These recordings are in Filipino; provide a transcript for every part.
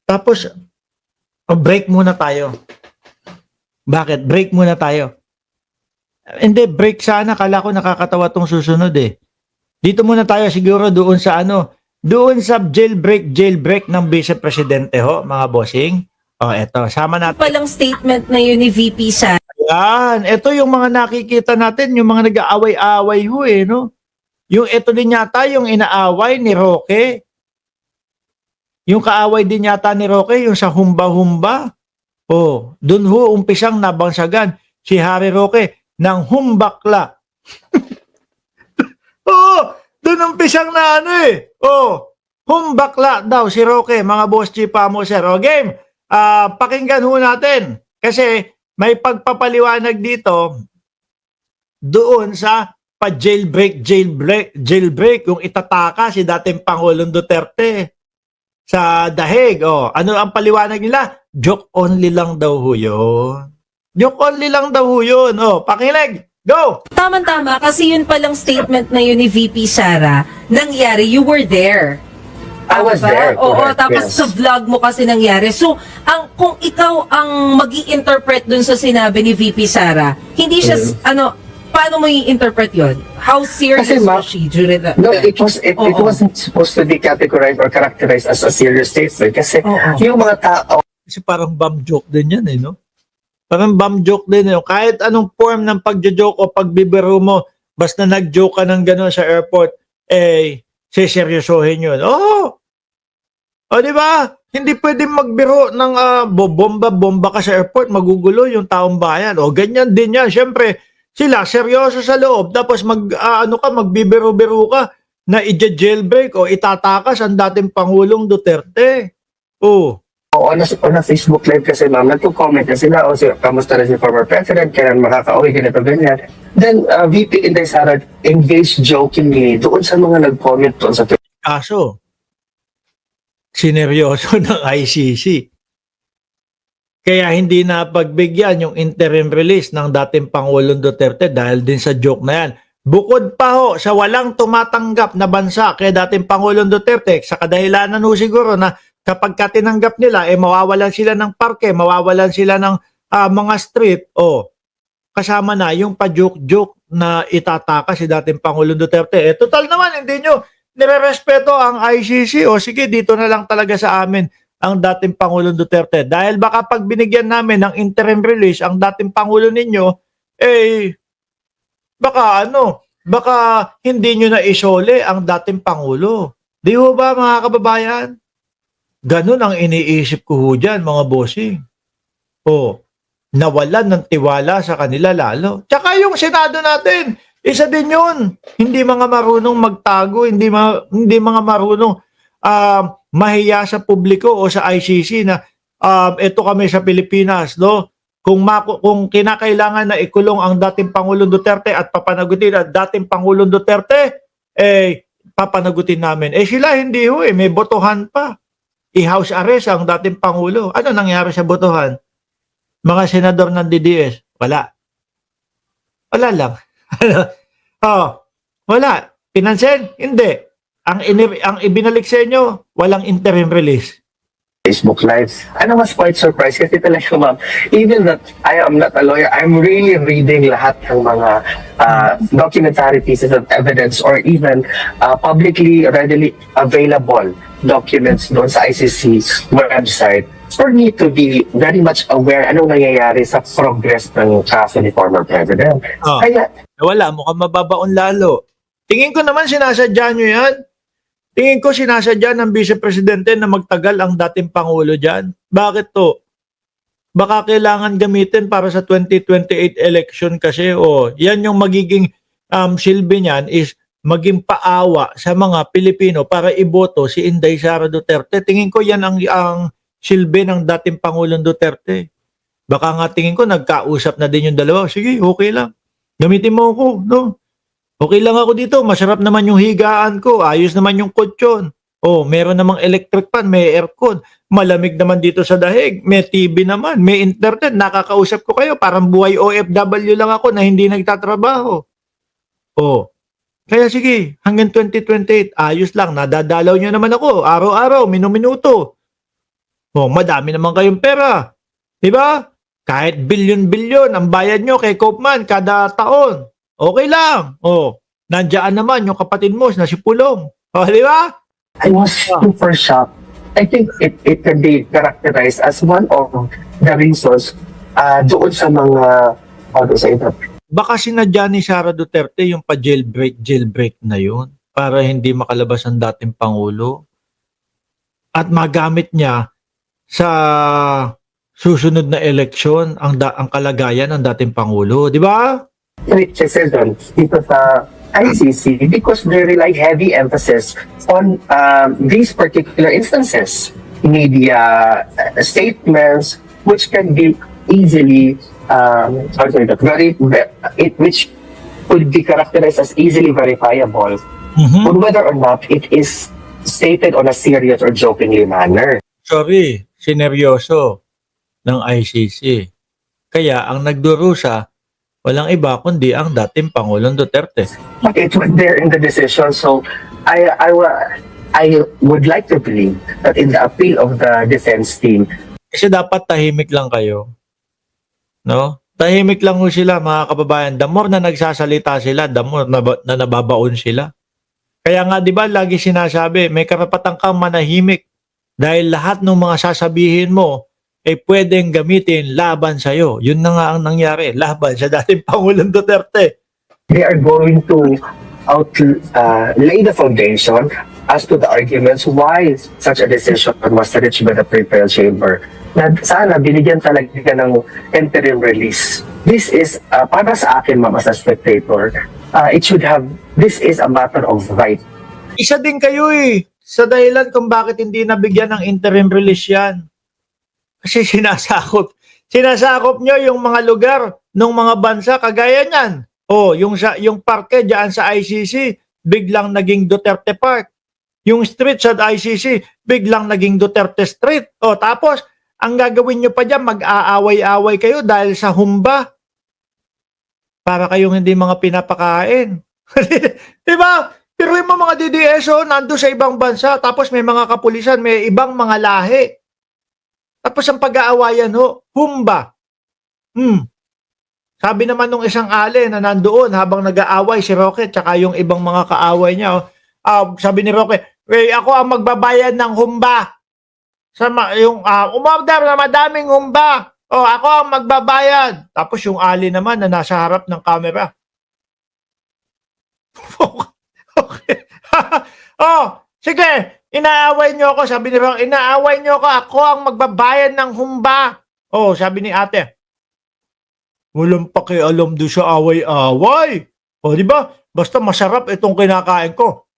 Tapos, break muna tayo. Bakit? Break muna tayo. Hindi, break sana. Kala ko nakakatawa tong susunod eh. Dito muna tayo siguro doon sa doon sa jailbreak ng Vice Presidente ho, mga bossing. O, eto, sama natin. Palang statement na yun ni VP Sara. Yan, ito yung mga nakikita natin, yung mga nag-aaway-away ho eh, no? Yung ito din yata yung inaaway ni Roque. Yung kaaway din yata ni Roque, yung sa humba-humba. Oh, dun ho umpisang nabangsagan si Harry Roque ng humbakla. Oh, dun umpisang na humbakla daw si Roque, mga boss chief mo sir. O game, pakinggan ho natin. Kasi may pagpapaliwanag dito doon sa pa-jailbreak, yung itataka si dating Pangulong Duterte sa dahig. Oh, ano ang paliwanag nila? Joke only lang daw ho yun. Joke only lang daw ho yun. Oh, pakinig. Go! Tama-tama, kasi yun palang statement na yun ni VP Sara, nangyari, you were there. I was Tama ba? there, Oo, correct, tapos yes. sa vlog mo kasi nangyari. So, kung ikaw ang mag-i-interpret dun sa sinabi ni VP Sara, hindi siya, paano mo i-interpret yun? How serious Kasi, was she during that? No, it Oo. wasn't supposed to be categorized or characterized as a serious statement. Kasi Oo. yung mga tao, Kasi parang bum joke din yan no? Parang bum joke din yun. Kahit anong form ng pagjo-joke o pagbibiro mo, basta nag-joke ka ng gano'n sa airport, seseryosohin yun. Oo! O di ba? Hindi pwedeng magbiro ng bomba ka sa airport, magugulo yung taong bayan. O ganyan din yan. Siyempre, sila seryoso sa loob. Tapos magbibiro-biro ka na i-jailbreak o itatakas ang dating Pangulong Duterte. Oh. on a Facebook Live kasi ma'am, nagko-comment na sila, kamusta na si former president, kailan makaka-uwi, ganito, ganyan. Then, VP Inday Sara engaged jokingly doon sa mga nag-comment doon sa Kaso, sineryoso ng ICC. Kaya hindi na pagbigyan yung interim release ng dating Pangulong Duterte dahil din sa joke na yan. Bukod pa ho sa walang tumatanggap na bansa kay dating Pangulong Duterte, sa kadahilanan ho siguro na kapag tinanggap nila, mawawalan sila ng parke, mawawalan sila ng mga street, kasama na yung pa-joke-joke na itataka si dating Pangulong Duterte. Total naman, hindi nyo nire-respeto ang ICC. Sige, dito na lang talaga sa amin ang dating Pangulong Duterte. Dahil baka pag binigyan namin ng interim release ang dating Pangulo ninyo, baka hindi nyo na isole ang dating Pangulo. Di ho ba mga kababayan? Ganun ang iniisip ko ho dyan, mga bossing. Nawalan ng tiwala sa kanila lalo. Tsaka yung Senado natin, isa din yun. Hindi mga marunong magtago, hindi mga marunong mahiya sa publiko o sa ICC na ito kami sa Pilipinas, no? Kung kinakailangan na ikulong ang dating Pangulong Duterte at papanagutin ang dating Pangulong Duterte, papanagutin namin. Sila hindi ho, may botohan pa. I-house arrest ang dating Pangulo. Ano nangyari sa botohan? Mga senador ng DDS, wala. Wala lang. Wala. Pinansin? Hindi. Ang ibinalik sa inyo, walang interim release. Facebook Live. I was quite surprised kasi talaga ma'am, even that I am not a lawyer, I'm really reading lahat ng mga documentary pieces of evidence or even publicly readily available documents doon sa ICC website for me to be very much aware anong nangyayari sa progress ng kaso ni former president. Kaya, wala, mukhang mababaon lalo. Tingin ko naman sinasadya nyo yan. Tingin ko sinasadya ng Vice Presidente na magtagal ang dating Pangulo dyan. Bakit to? Baka kailangan gamitin para sa 2028 election kasi yan yung magiging silbi niyan is maging paawa sa mga Pilipino para iboto si Inday Sara Duterte. Tingin ko yan ang silbi ng dating Pangulong Duterte. Baka nga tingin ko nagkausap na din yung dalawa. Sige, okay lang. Gamitin mo ako, no? Okay lang ako dito, masarap naman yung higaan ko, ayos naman yung kutsyon. Meron namang electric fan, may aircon, malamig naman dito sa dahig, may TV naman, may internet, nakakausap ko kayo, parang buhay OFW lang ako na hindi nagtatrabaho. Kaya sige, hanggang 2028, ayos lang, nadadalaw nyo naman ako, araw-araw, minuminuto. Madami naman kayong pera. Di ba? Kahit bilyon-bilyon ang bayad nyo kay Koopman kada taon. Okay lang. Nandiyan naman yung kapatid mo na si Pulong. Di ba? I was super shocked. I think it can be characterized as one of the reasons doon sa mga sa ito. Baka sinadya ni Sara Duterte yung jailbreak na yun para hindi makalabas ang dating Pangulo at magamit niya sa susunod na eleksyon ang kalagayan ng dating Pangulo, di ba? Criticism dito sa ICC because they rely heavy emphasis on these particular instances, media statements, which can be easily which could be characterized as easily verifiable, on whether or not it is stated on a serious or jokingly manner. Sorry, sineryoso ng ICC. Kaya ang nagdurusa, walang iba kundi ang dating Pangulong Duterte. But it was there in the decision, so I would like to believe that in the appeal of the defense team, Kasi dapat tahimik lang kayo. No? Tahimik lang ho sila, mga kababayan. The more na nagsasalita sila, the more na nababaon sila. Kaya nga, di ba, lagi sinasabi, may karapatan kang manahimik dahil lahat ng mga sasabihin mo ay pwedeng gamitin laban sa'yo. Yun na nga ang nangyari, laban sa dating Pangulong Duterte. they are going to lay the foundation as to the arguments why such a decision was reached by the pretrial chamber. Na sana binigyan talaga ng interim release. This is, para sa akin, ma'am, as a spectator, this is a matter of right. Isa din kayo sa dahilan kung bakit hindi nabigyan ng interim release yan. Kasi sinasakop nyo yung mga lugar ng mga bansa kagaya niyan. Yung parke diyan sa ICC, biglang naging Duterte Park. Yung street sa ICC, biglang naging Duterte Street. Tapos, ang gagawin nyo pa dyan, mag-aaway-away kayo dahil sa humba. Para kayong hindi mga pinapakain. Diba? Pero yung mga DDS, nando sa ibang bansa, tapos may mga kapulisan, may ibang mga lahi. Tapos ang pag-aawayan, humba. Sabi naman nung isang ale na nandoon habang nag-aaway si Roque tsaka yung ibang mga kaaway niya, sabi ni Roque, ako ang magbabayad ng humba. Umorder na madaming humba. Ako ang magbabayad. Tapos yung ali naman na nasa harap ng camera. Okay. Sige, inaaway niyo ako. Sabi ni Roque, inaaway niyo ako ang magbabayad ng humba. Sabi ni ate, walang pakialam doon sa away-away. Di ba? Basta masarap itong kinakain ko.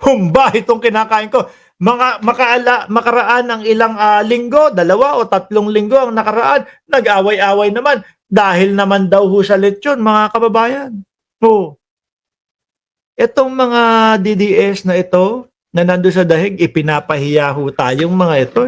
Humba itong kinakain ko. Makaraan ng ilang linggo, 2 o 3 linggo ang nakaraan, nag-away-away naman dahil naman daw ho sa lechon, mga kababayan. Itong mga DDS na ito, na nando sa dahig, ipinapahiya ho tayong mga ito.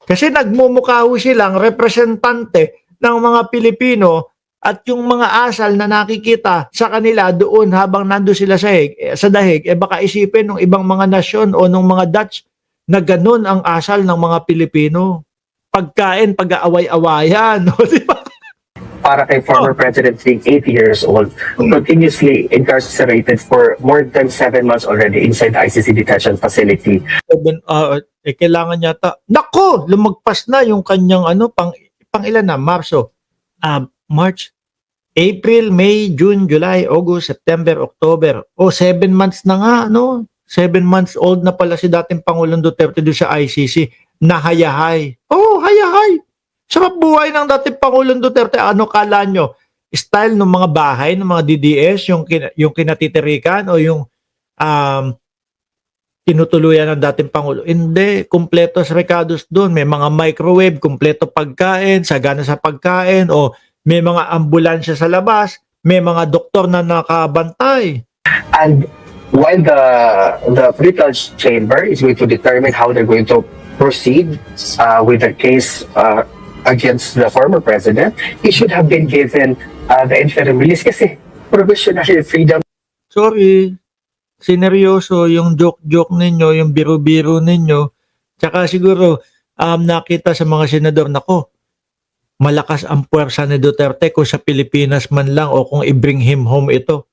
Kasi nagmumukha ho silang representante ng mga Pilipino at yung mga asal na nakikita sa kanila doon habang nando sila sa dahig, baka isipin ng ibang mga nasyon o ng mga Dutch na ganun ang asal ng mga Pilipino. Pagkain, pag-aaway-awayan. Di ba? Para kay former President being 80 years old, continuously incarcerated for more than 7 months already inside the ICC detention facility. Kailangan yata. Nako! Lumagpas na yung kanyang pang ilan na? March, April, May, June, July, August, September, October. 7 months na nga, 7 months old na pala si dating Pangulong Duterte doon sa ICC. Nahayahay. Hayahay. Sarap buhay ng dating Pangulong Duterte. Ano kala nyo? Style ng mga bahay, ng mga DDS, yung kinatitirikan o yung tinutuluyan ng dating Pangulo. Hindi. Kompletos recados doon. May mga microwave, kompleto pagkain, sagana sa pagkain, o may mga ambulansya sa labas, may mga doktor na nakabantay. And while the pretrial chamber is going to determine how they're going to proceed with the case against the former president, he should have been given the interim release kasi provisional freedom. Sorry, sineryoso yung joke-joke ninyo, yung biro-biro ninyo, Tsaka siguro, nakita sa mga senador, nako, malakas ang puwersa ni Duterte kung sa Pilipinas man lang o kung i-bring him home ito.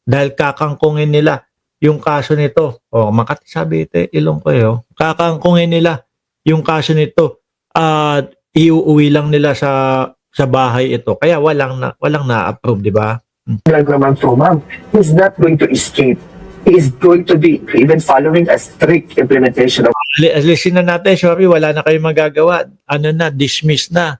Dahil kakangkungin nila yung kaso nito. O, Makati sabi ito, ilong ko yun. Kakangkungin nila yung kaso nito at iuuwi lang nila sa bahay ito. Kaya walang na-approve, di ba? Lang naman to, ma'am. He's not going to escape. He is going to be even following a strict implementation of Alisin na natin, sorry, wala na kayong magagawa. Ano na, dismiss na.